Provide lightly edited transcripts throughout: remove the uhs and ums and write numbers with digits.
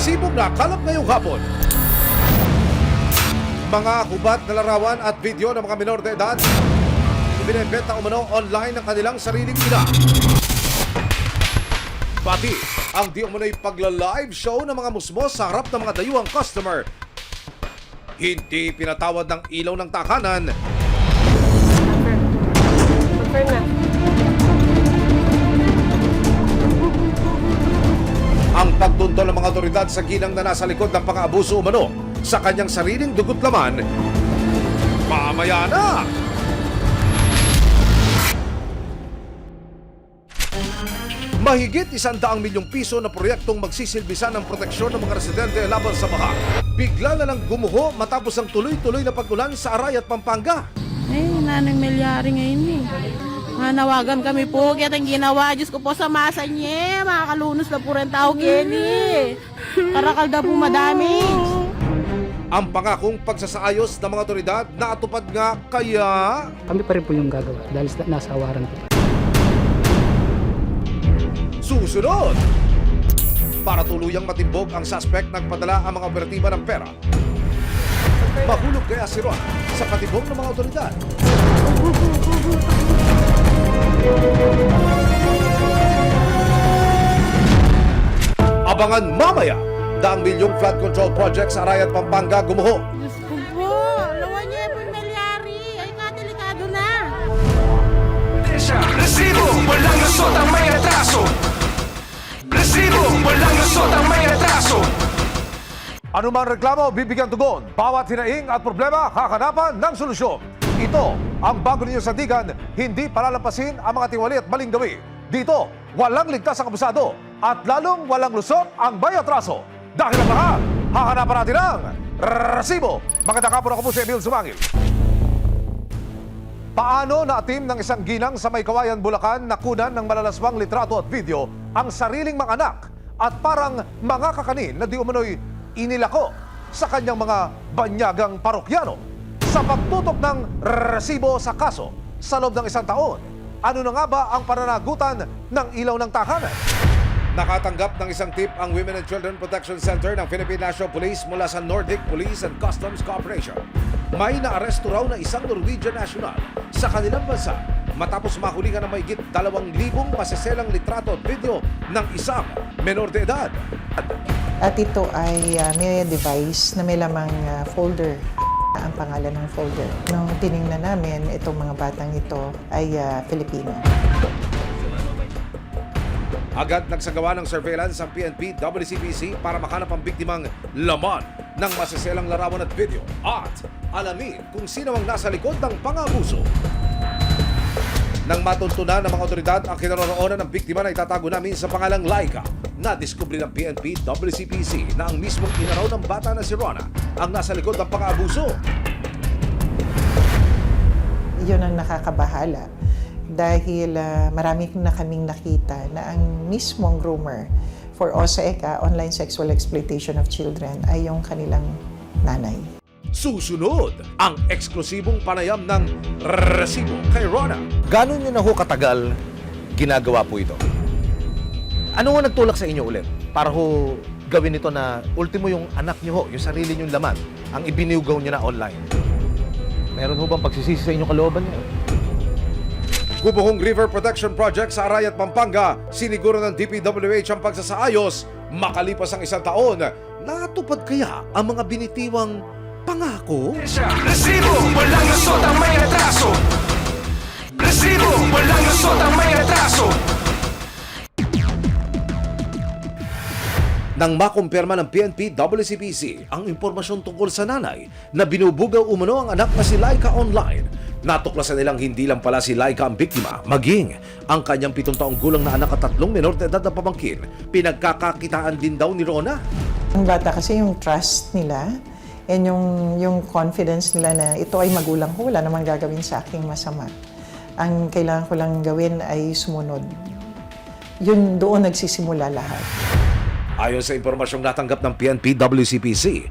Resibong nakalap ngayong hapon. Mga hubad na larawan at video ng mga minor de edad ibinebenta umano online ng kanilang sariling ina. Pati ang di umano'y pagla-live show ng mga musmos sa harap ng mga dayuhang customer. Hindi pinatawad ng ilaw ng takanan. Confirm na. Ang pagtuntol ng mga otoridad sa ginang na nasa likod ng pang-aabuso umano sa kanyang sariling dugot laman. Mamaya na! Mahigit 100 milyong piso na proyektong magsisilbisan ng proteksyon ng mga residente laban sa baha. Bigla na lang gumuho matapos ang tuloy-tuloy na pag-ulan sa Aray at Pampanga. Nanang milyari ngayon eh. Nawagan kami po, kaya ang ginawa, Diyos ko po sa masa niya, makakalunos na po rin tao, Kenny. Karakal daw po madami. Ang pangakong pagsasaayos ng mga otoridad natupad nga kaya... Kami pa rin po yung gagawa dahil nasa awaran po. Susunod! Para tuluyang matimbog ang suspect nagpadala ang mga operatiba ng pera. Mahulog kaya si Ron sa patibong ng mga otoridad. Abangan mamaya, daang milyong flood control project sa Aray at Pampanga gumuho. Diyos ko po, lawan niya po yung milyari. Ay nga, delikado na. Resibo, walang lusot ang may retraso. Resibo, walang lusot ang may retraso. Anumang reklamo, bibigyan tugon. Bawat hinaing at problema, kakanapan ng solusyon. Ito ang bago ninyong sandigan, hindi palalampasin ang mga tiwali at maling gawi. Dito, walang ligtas ang abusado at lalong walang lusot ang may atraso. Dahil ang lahat, hahanapan natin ang resibo. Magandang hapon, ako po si Emil Sumangil. Paano naatim ng isang ginang sa May Kawayan, Bulacan na kunan ng malalaswang litrato at video ang sariling mga anak at parang mga kakanin na di umano'y inilako sa kanyang mga banyagang parokyano sa pagtutok ng resibo sa kaso sa loob ng 1 taon. Ano na nga ba ang pananagutan ng ilaw ng tahanan? Nakatanggap ng isang tip ang Women and Children Protection Center ng Philippine National Police mula sa Nordic Police and Customs Cooperation. May naaresto raw na isang Norwegian national sa kanilang bansa matapos mahulingan ng mahigit 2,000 maseselang litrato at video ng isang menor de edad. At ito ay may device na may lamang folder. Ang pangalan ng folder. Nung tiningnan namin, itong mga batang ito ay Filipino. Agad nagsagawa ng surveillance ang PNP WCPC para makanap ang biktimang laman ng maseselang larawan at video at alamin kung sino ang nasa likod ng pang-abuso. Nang matuntunan ng mga otoridad ang kinaroroonan ng biktima na itatago namin sa pangalang Laika, nadiskubre ng PNP WCPC na ang mismong inaraw ng bata na si Rona ang nasa likod ng pang-abuso. Yun ang nakakabahala dahil marami na kaming nakita na ang mismong groomer for OSECA, Online Sexual Exploitation of Children, ay yung kanilang nanay. Susunod, ang eksklusibong panayam ng resibo kay Rona. Gano'n nyo na ho katagal ginagawa po ito? Ano ho nagtulak sa inyo ulit para ho gawin ito na ultimo yung anak nyo ho, yung sarili nyong laman, ang ibiniugaw nyo na online? Meron ho bang pagsisisi sa inyong kalooban nyo? Kubuhong River Protection Project sa Aray at Pampanga, siniguro ng DPWH ang pagsasaayos. Makalipas ang 1 taon, natupad kaya ang mga binitiwang pangako? Resibo, walang lusot ang may retraso. Resibo, walang lusot ang may retraso. Nang makumpirma ng PNP WCPC ang impormasyon tungkol sa nanay na binubugaw umano ang anak na si Laika online, natuklasan nilang hindi lang pala si Laika ang biktima, maging ang kanyang 7 taong gulang na anak at 3 menor de edad na pamangkin, pinagkakakitaan din daw ni Rona. Ang bata kasi yung trust nila and yung confidence nila na ito ay magulang ko, wala namang gagawin sa aking masama. Ang kailangan ko lang gawin ay sumunod. Yun, doon nagsisimula lahat. Ayon sa impormasyong natanggap ng PNP WCPC,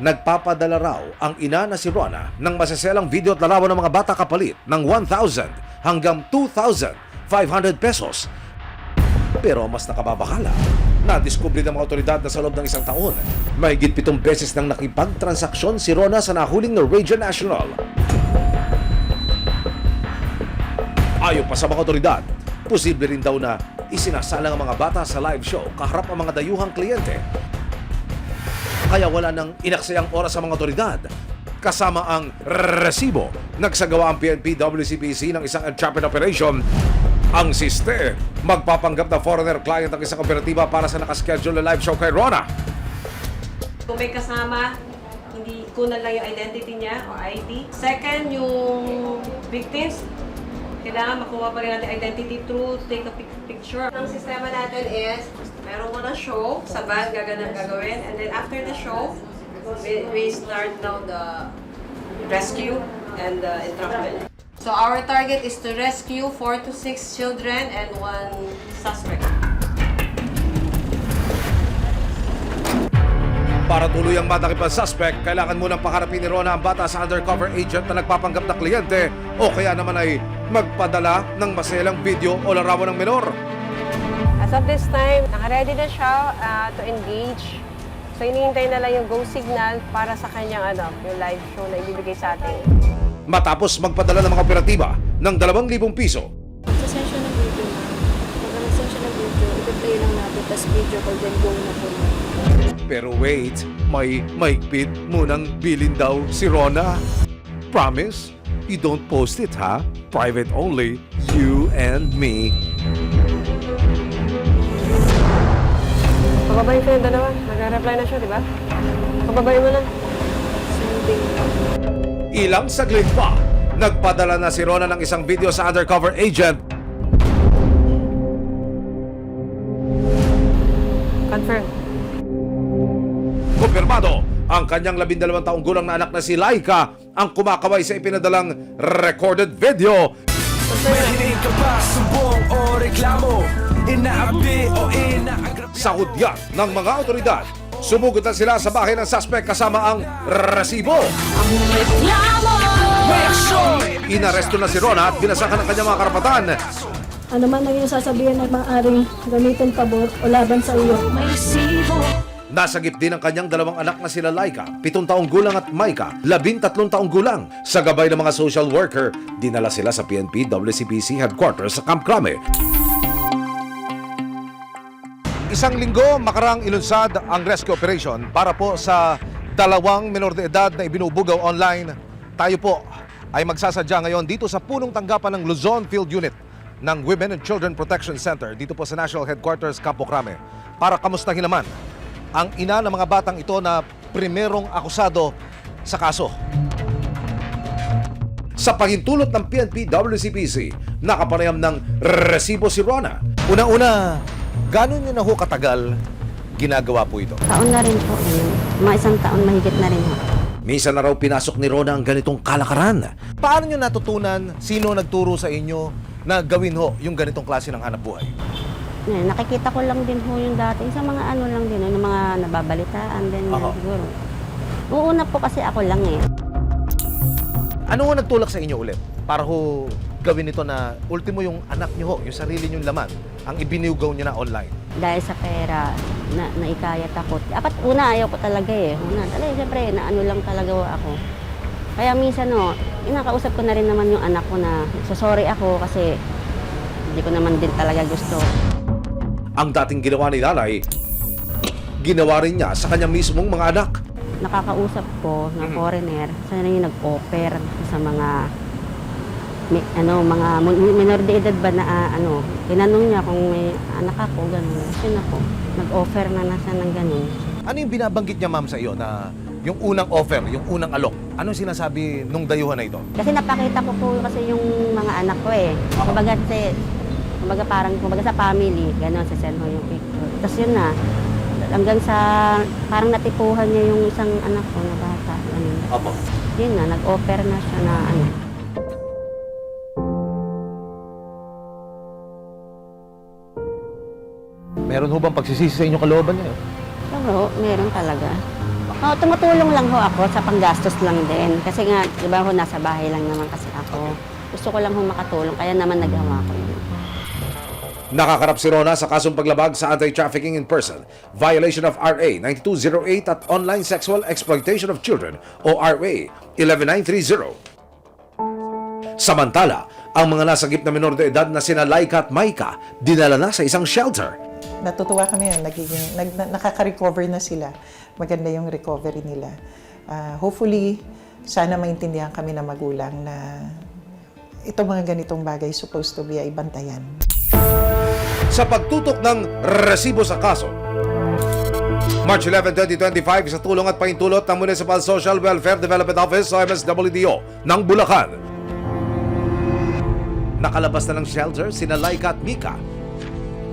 nagpapadala raw ang ina na si Rona ng maseselang video at larawan ng mga bata kapalit ng 1,000 hanggang 2,500 pesos. Pero mas nakababahala, Nadiskubre ng mga otoridad na sa loob ng isang taon, mahigit 7 beses nang nakipagtransaksyon si Rona sa nahuling Norwegian National. Ayon pa sa mga otoridad, posible rin daw na isinasalang ang mga bata sa live show kaharap ang mga dayuhang kliyente. Kaya wala nang inaksayang oras sa mga otoridad. Kasama ang resibo, nagsagawa ang PNP WCPC ng isang entrapment operation. Ang siste, magpapanggap na foreigner client ang isang operatiba para sa nakaschedule na live show kay Rona. Kung may kasama, hindi kunan lang yung identity niya o ID. Second, yung victims, kailangan makuha pa rin natin identity through take a picture. Ang sistema natin is, meron mo na show, sa van gagawin, and then after the show, we start now the rescue and the entrapment. So our target is to rescue 4 to 6 children and 1 suspect. Para tuluyang matakip ang suspect, kailangan munang pakaharapin ni Rona ang bata sa undercover agent na nagpapanggap na kliyente o kaya naman ay magpadala ng maselang video o larawan ng menor. As of this time, naka-ready na siya to engage. So hinihintay na lang yung go signal para sa kanyang yung live show na ibibigay sa atin. Matapos magpadala ng mga operatiba ng 2,000 piso, Magsasend siya ng video na. Pag nag-send siya ng video, i-play lang natin, tapos video call, then go na po. pero wait, may maigpit munang bilin daw si Rona. Promise, you don't post it ha? Private only, you and me. Pababayin ko yung dalawa. Nag-reply na siya, di ba? Pababayin mo na. Sending. Ilang saglit pa, nagpadala na si Rona ng isang video sa undercover agent. Confirm. Kumpirmado, ang kanyang 12 taong gulang na anak na si Laika ang kumakaway sa ipinadalang recorded video. Mahinig ka ba sa buong o reklamo? Inaapi o inaagrap? Sa hudyat ng mga otoridad, sumugod na sila sa bahay ng suspect kasama ang resibo. May aksyon! Inaresto na si Rona at binasakan ang kanyang mga karapatan. Ano man ang iyong sasabihin ay maaaring gamitin pabor o laban sa iyo. Nasagip din ang kanyang 2 anak na sila Laika, 7 taong gulang at Maika, 13 taong gulang. Sa gabay ng mga social worker, dinala sila sa PNP WCPC headquarters sa Camp Crame. Isang linggo makarang ilunsad ang rescue operation para po sa 2 menor de edad na ibinubugaw online. Tayo po ay magsasadya ngayon dito sa punong tanggapan ng Luzon Field Unit ng Women and Children Protection Center dito po sa National Headquarters Campo Crame para kamustahin naman ang ina ng mga batang ito na primerong akusado sa kaso. Sa pahintulot ng PNP WCPC, nakapanayam ng resibo si Rona. Una-una, gano'n niyo na ho katagal ginagawa po ito? Taon na rin po. Mga 1 taon mahigit na rin po. Minsan na raw pinasok ni Rona ang ganitong kalakaran. Paano niyo natutunan, sino nagturo sa inyo na gawin ho yung ganitong klase ng hanap buhay? Nakikita ko lang din ho yung dati. Sa mga ano lang din, yung mga nababalitaan din siguro. Uuna po kasi ako lang eh. Ano ho nagtulak sa inyo ulit? Para ho gawin ito na ultimo yung anak niyo ho, yung sarili niyong laman, ang ibiniugaw niyo na online. Dahil sa pera, naikayat ako. Una ayaw ko talaga eh. Siyempre, naano lang talaga ako. Kaya minsan inakausap ko na rin naman yung anak ko na sorry ako kasi hindi ko naman din talaga gusto. Ang dating ginawa ni nanay, ginawa rin niya sa kanyang mismong mga anak. Nakakausap ko na foreigner, sana yung nag-offer sa mga mga minor de edad ba na tinanong niya kung may anak ako, gano'n. Yun ako, nag-offer na siya ng gano'n. Ano yung binabanggit niya ma'am sa iyo na yung unang offer, yung unang alok? Anong sinasabi nung dayuhan na ito? Kasi napakita ko po kasi yung mga anak ko eh. Kumbaga sa family, gano'n, sasend mo yung picture. Tapos yun na, hanggang sa parang natipuhan niya yung isang anak ko na bata. Ganun. Opo. Yun na, nag-offer na siya na Meron ho bang pagsisisi sa inyong kalooban niya? Oo, meron talaga. Tumutulong lang ho ako sa panggastos lang din. Kasi nga, di ba ho, nasa bahay lang naman kasi ako. Gusto ko lang ho makatulong, kaya naman nagawa ko yun. Nakakarap si Rona sa kasong paglabag sa anti-trafficking in person, violation of RA 9208 at online sexual exploitation of children o RA 11930. Samantala, ang mga nasagip na menor de edad na sina Laika at Maika dinala na sa isang shelter. Natutuwa kami yan, nakaka-recover na sila. Maganda yung recovery nila. Hopefully, sana maintindihan kami na magulang na itong mga ganitong bagay supposed to be ay bantayan. Sa pagtutok ng resibo sa kaso, March 11, 2025, sa tulong at pahintulot ng Municipal Social Welfare Development Office o MSWDO ng Bulacan. Nakalabas na ng shelter sina Laika at Mika.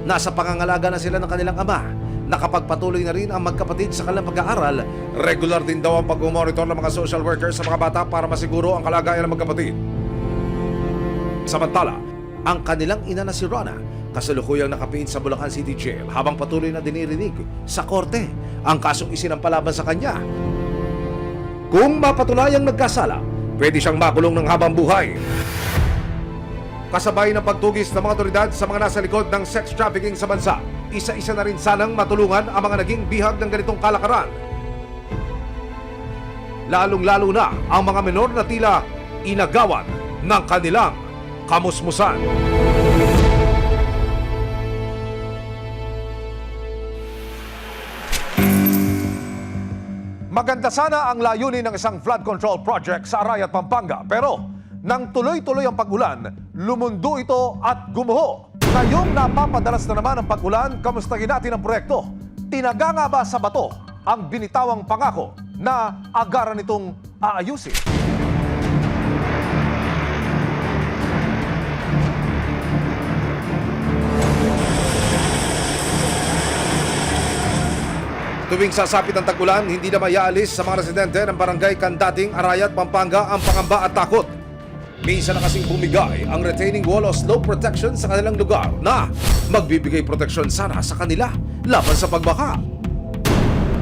Nasa pangangalaga na sila ng kanilang ama. Nakapagpatuloy na rin ang magkapatid sa kanilang pag-aaral. Regular din daw ang pag-monitor ng mga social workers sa mga bata para masiguro ang kalagayan ng magkapatid. Samantala, ang kanilang ina na si Rona kasalukuyang nakapiit sa Bulacan City Jail habang patuloy na dinirinig sa korte ang kasong isinampalaban sa kanya. Kung mapatulayang nagkasala, pwede siyang makulong ng habang buhay. Kasabay ng pagtugis ng mga otoridad sa mga nasa likod ng sex trafficking sa bansa, isa-isa na rin sanang matulungan ang mga naging bihag ng ganitong kalakaran. Lalong-lalo na ang mga menor na tila inagawan ng kanilang kamusmusan. Maganda sana ang layunin ng isang flood control project sa Arayat, Pampanga. Pero nang tuloy-tuloy ang pag-ulan, lumundo ito at gumuho. Ngayong napapadalas na naman ang pag-ulan, kamustahin natin ang proyekto. Tinaga nga ba sa bato ang binitawang pangako na agaran itong aayusin? Tuwing sasapit ang tag-ulan, hindi na mayaalis sa mga residente ng barangay Kandating, Arayat, Pampanga ang pangamba at takot. Minsan na kasing bumigay ang retaining wall o slope protection sa kanilang lugar na magbibigay proteksyon sana sa kanila laban sa pagbaha.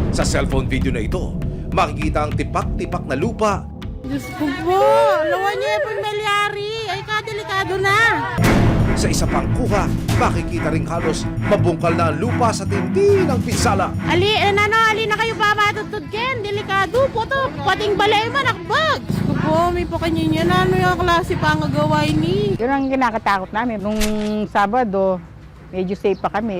Sa cellphone video na ito, makikita ang tipak-tipak na lupa. Diyos ko po, lawan niya yung pamilyari. Ay, kadelikado na. Sa isa pang kuha, makikita ring halos mabungkal na ang lupa sa tindi ng pinsala. Ali na kayo pamatutod Ken. Delikado po to. Pating balay man, akbag. Diyos ko po, may pakanyin yan. Ano yung klase pa ang gagawin ni? Yun ang kinakatakot namin. Nung Sabado, medyo safe pa kami.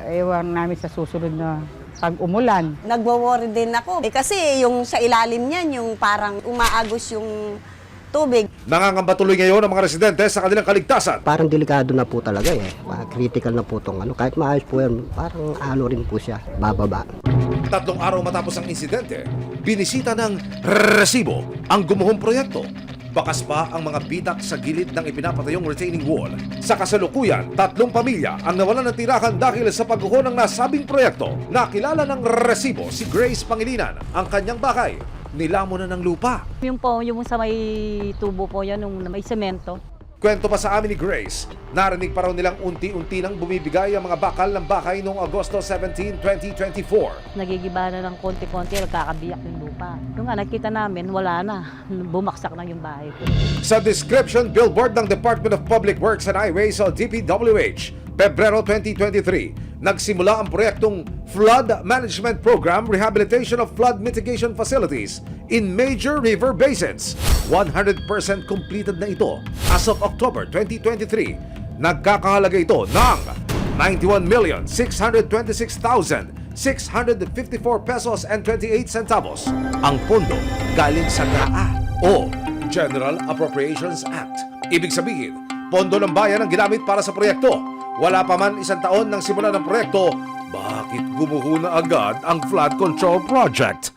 Ewan namin sa susunod na pag-umulan. Nagwo-worry din ako. Kasi yung sa ilalim niyan, yung parang umaagos yung tubig. Nangangamba tuloy ngayon ang mga residente sa kanilang kaligtasan. Parang delikado na po talaga eh. Critical na po itong ano. Kahit maayos po yan, parang ano rin po siya, bababa. 3 araw matapos ang insidente, binisita ng resibo ang gumuhong proyekto. Bakas pa ang mga bitak sa gilid ng ipinapatayong retaining wall. Sa kasalukuyan, 3 pamilya ang nawalan ng tirahan dahil sa pagguho ng nasabing proyekto. Nakilala ng resibo si Grace Pangilinan, ang kanyang bahay. Nilamon na ng lupa. Yung sa may tubo po yan, yung may semento. Kwento pa sa amin ni Grace, narinig pa raw nilang unti-unti nang bumibigay ang mga bakal ng bahay noong Agosto 17, 2024. Nagigiba na ng konti-konti, nagkakabiyak yung lupa. Yung nga, nakita namin, wala na. Bumaksak na yung bahay ko. Sa description billboard ng Department of Public Works and Highways o DPWH, Pebrero 2023, nagsimula ang proyektong Flood Management Program Rehabilitation of Flood Mitigation Facilities in Major River Basins. 100% completed na ito as of October 2023. Nagkakahalaga ito ng 91,626,654 pesos and 28 centavos. Ang pondo galing sa GAA o General Appropriations Act. Ibig sabihin, pondo ng bayan ang ginamit para sa proyekto. Wala pa man 1 taon ng simula ng proyekto, bakit gumuho na agad ang flood control project?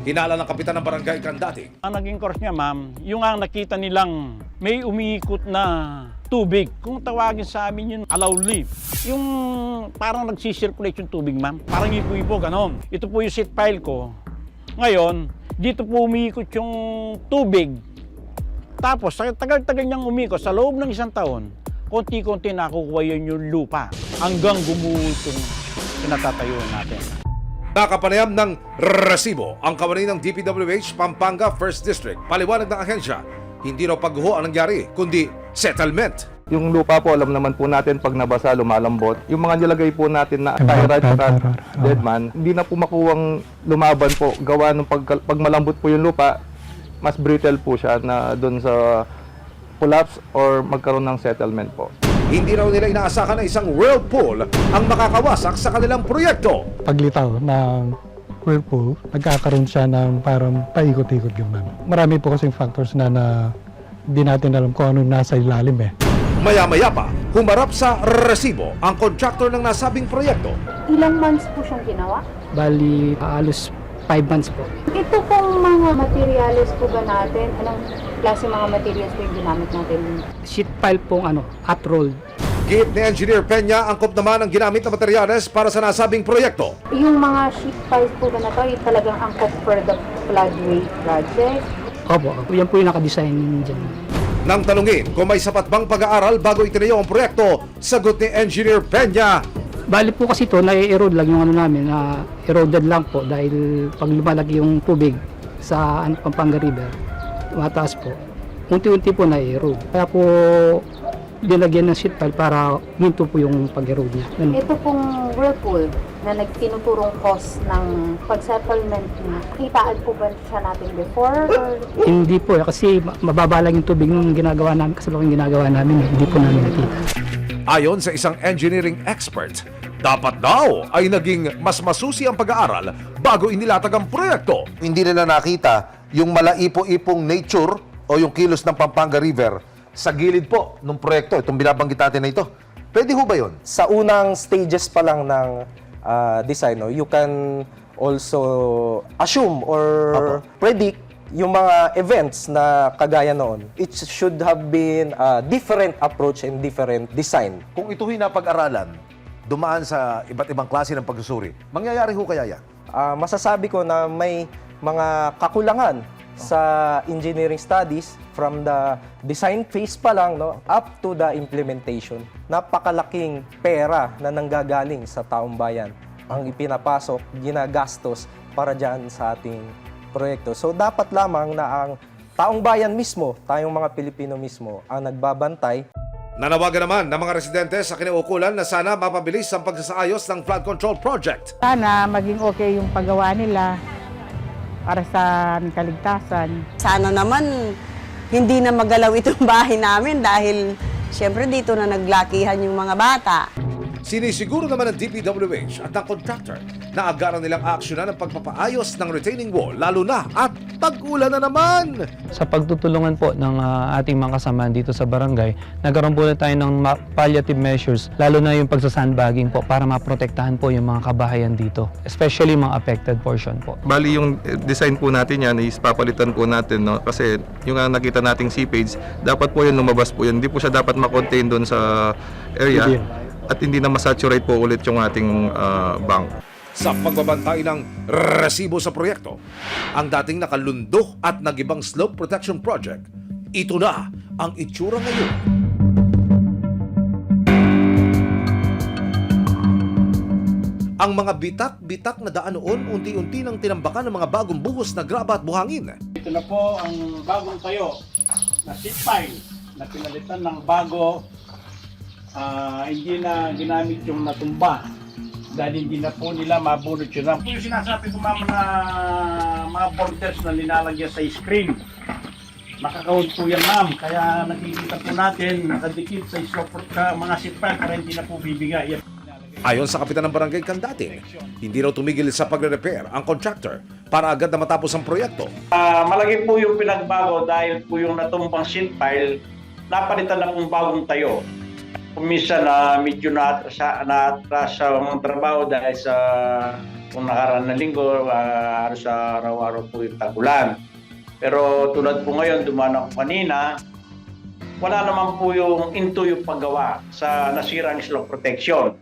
Hinala ng kapitan ng barangay Kandating. Ang naging course niya, ma'am, yung ang nakita nilang may umiikot na tubig. Kung tawagin sa amin yun, allow leaf. Yung parang nagsisirculate yung tubig, ma'am. Parang ipo-ipo, ganon. Ito po yung seat pile ko. Ngayon, dito po umiikot yung tubig. Tapos, tagal-tagal niyang umikot, sa loob ng 1 taon, konti-konti nakukuha yun yung lupa hanggang gumuho itong pinatatayuan natin. Nakapanayam ng resibo ang kawani ng DPWH Pampanga 1st District. Paliwanag ng ahensya, hindi raw pagguho ang nangyari, kundi settlement. Yung lupa po, alam naman po natin pag nabasa, lumalambot. Yung mga nilagay po natin na tyrant at deadman, hindi na po makuwang lumaban po. Gawa ng pag malambot po yung lupa, mas brittle po siya na doon sa collapse or magkaroon ng settlement po. Hindi raw nila inaasakan na isang whirlpool ang makakawasak sa kanilang proyekto. Paglitaw ng whirlpool, nagkakaroon siya ng parang paikot-ikot ganun. Marami po kasing factors na hindi natin alam kung ano nasa ilalim eh. Maya-maya pa, humarap sa resibo ang contractor ng nasabing proyekto. Ilang months po siyang ginawa? Bali, halos 5 months po. Ito pong mga materials po ba natin? Anong klase mga materials po yung ginamit natin? Sheet pile pong hot rolled. Giit ni Engineer Peña, angkop naman ang ginamit na materyales para sa nasabing proyekto. Yung mga sheet piles po ba na to, yung talagang angkop for the floodway project? Opo, yan po yung nakadesign dyan. Nang tanungin kung may sapat bang pag-aaral bago itinayo ang proyekto, sagot ni Engineer Peña, Bali po kasi ito, na-erode lang yung namin, eroded lang po dahil pag lumalaki yung tubig sa Pampanga River, tumataas po. Unti-unti po na-erode. Kaya po dinagyan ng sheet pile para minto po yung pag-erode niya. Ito pong whirlpool na nagtinuturong cause ng pag-settlement niya. Kitaan po ba siya natin before? Or? Hindi po kasi mababa lang yung tubig nung ginagawa namin, kasalukuyang ginagawa namin, hindi po namin nakita. ayon sa isang engineering expert, dapat daw ay naging mas masusi ang pag-aaral bago inilatag ang proyekto. Hindi nila nakita yung malaipo-ipong nature o yung kilos ng Pampanga River sa gilid po ng proyekto, itong binabanggit natin na ito. Pwede ho ba yun? Sa unang stages pa lang ng design, you can also assume or predict yung mga events na kagaya noon. It should have been a different approach and different design. Kung ito'y napag-aralan, dumaan sa iba't ibang klase ng pagsusuri, mangyayari ho kaya yan? Masasabi ko na may mga kakulangan sa engineering studies from the design phase pa lang up to the implementation. Napakalaking pera na nanggagaling sa taong bayan ang ipinapasok, ginagastos para dyan sa ating proyekto. So dapat lamang na ang taong bayan mismo, tayong mga Pilipino mismo, ang nagbabantay. Nanawagan naman ng mga residente sa kinaukulan na sana mapabilis ang pagsasaayos ng flood control project. Sana maging okay yung paggawa nila para sa kaligtasan. Sana naman hindi na magalaw itong bahay namin dahil siyempre dito na naglakihan yung mga bata. Sinisiguro naman ng DPWH at ng contractor na agaran nilang aaksyonan ang pagpapaayos ng retaining wall lalo na at pag-ulan na naman. Sa pagtutulungan po ng ating mga kasamahan dito sa barangay, nagkaroon po na tayo ng palliative measures, lalo na yung pagsasandbagging po para maprotektahan po yung mga kabahayan dito, especially mga affected portion po. Bali yung design po natin yan is papalitan po natin, no? Kasi yung nakita nating seepage, dapat po yun lumabas po yun. Hindi po siya dapat makontain doon sa area. At hindi na masaturate po ulit yung ating bank. Sa pagbabantay ng resibo sa proyekto, ang dating nakalundo at nagibang slope protection project, ito na ang itsura ngayon. Ang mga bitak-bitak na daan noon, unti-unti nang tinambakan ng mga bagong buhos na graba at buhangin. Ito na po ang bagong tayo na sheet pile na pinalitan ng bago. Hindi na ginamit yung natumba dahil hindi na po nila mabunot yun. Yung sinasabi ko ma'am na mga borders na nilalagyan sa screen, makakawad po yan ma'am, kaya nakikita po natin nakadikit sa mga sitpan para hindi na po bibigay. Ayon sa kapitan ng barangay Candating, hindi raw tumigil sa pagre-repair ang contractor para agad na matapos ang proyekto. Malaki po yung pinagbago dahil po yung natumbang sheet pile, napalitan na pong bagong tayo. Minsan medyo na-atras ang trabaho dahil sa kung nakaraan na linggo, sa araw-araw po yung tagulan. Pero tulad po ngayon, dumaan ako kanina, wala naman po yung yung paggawa sa nasirang slope protection.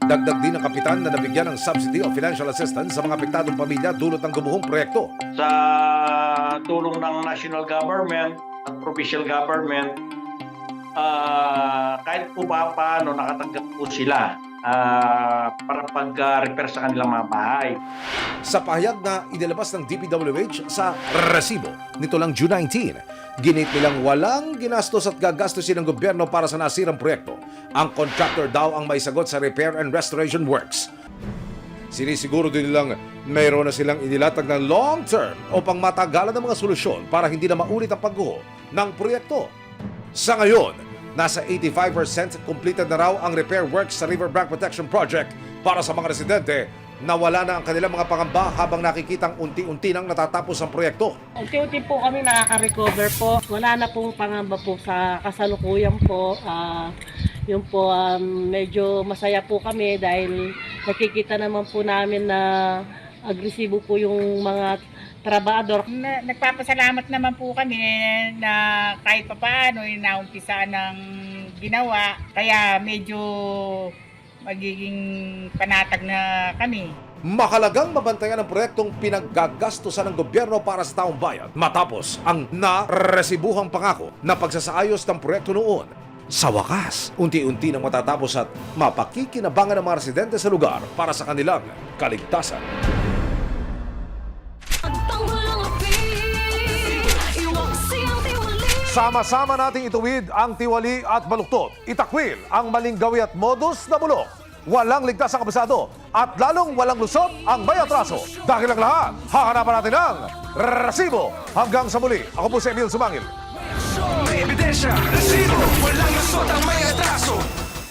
Dagdag din ng kapitan na nabigyan ng subsidy o financial assistance sa mga apektadong pamilya dulot ng gumuhong proyekto. Sa tulong ng national government at provincial government, kahit po paano nakatanggap po sila para pag-repair sa kanilang mga bahay. Sa pahayag na inilabas ng DPWH sa resibo nito lang June 19, ginit nilang walang ginastos at gagastusin ng gobyerno para sa nasirang proyekto. Ang contractor daw ang may sagot sa repair and restoration works. Sinisiguro din nilang mayroon na silang inilatag ng long term o pangmatagalan ng mga solusyon para hindi na maulit ang pagguho ng proyekto. Sa ngayon, nasa 85% completed na raw ang repair works sa Riverbank Protection Project para sa mga residente na wala na ang kanilang mga pangamba habang nakikitang unti-unti nang natatapos ang proyekto. Unti-unti po kami nakaka-recover po. Wala na pong pangamba po sa kasalukuyan po. Yun po, medyo masaya po kami dahil nakikita naman po namin na agresibo po yung mga trabador. Nagpapasalamat naman po kami na kahit papaano naumpisa ng ginawa. Kaya medyo magiging panatag na kami. Mahalagang mabantayan ang proyektong pinaggagastusan ng gobyerno para sa taong bayan matapos ang naresibuhang pangako na pagsasaayos ng proyekto noon. Sa wakas, unti-unti nang matatapos at mapakikinabangan ng mga residente sa lugar para sa kanilang kaligtasan. Sama-sama nating ituwid ang tiwali at baluktot. Itakwil ang maling gawi at modus na bulok. Walang ligtas ang kabisado at lalong walang lusot ang may atraso. Dahil ang lahat, hahanapan natin ang resibo. Hanggang sa muli, ako po si Emil Sumangil. May ebidensya, resibo, walang lusot ang may atraso.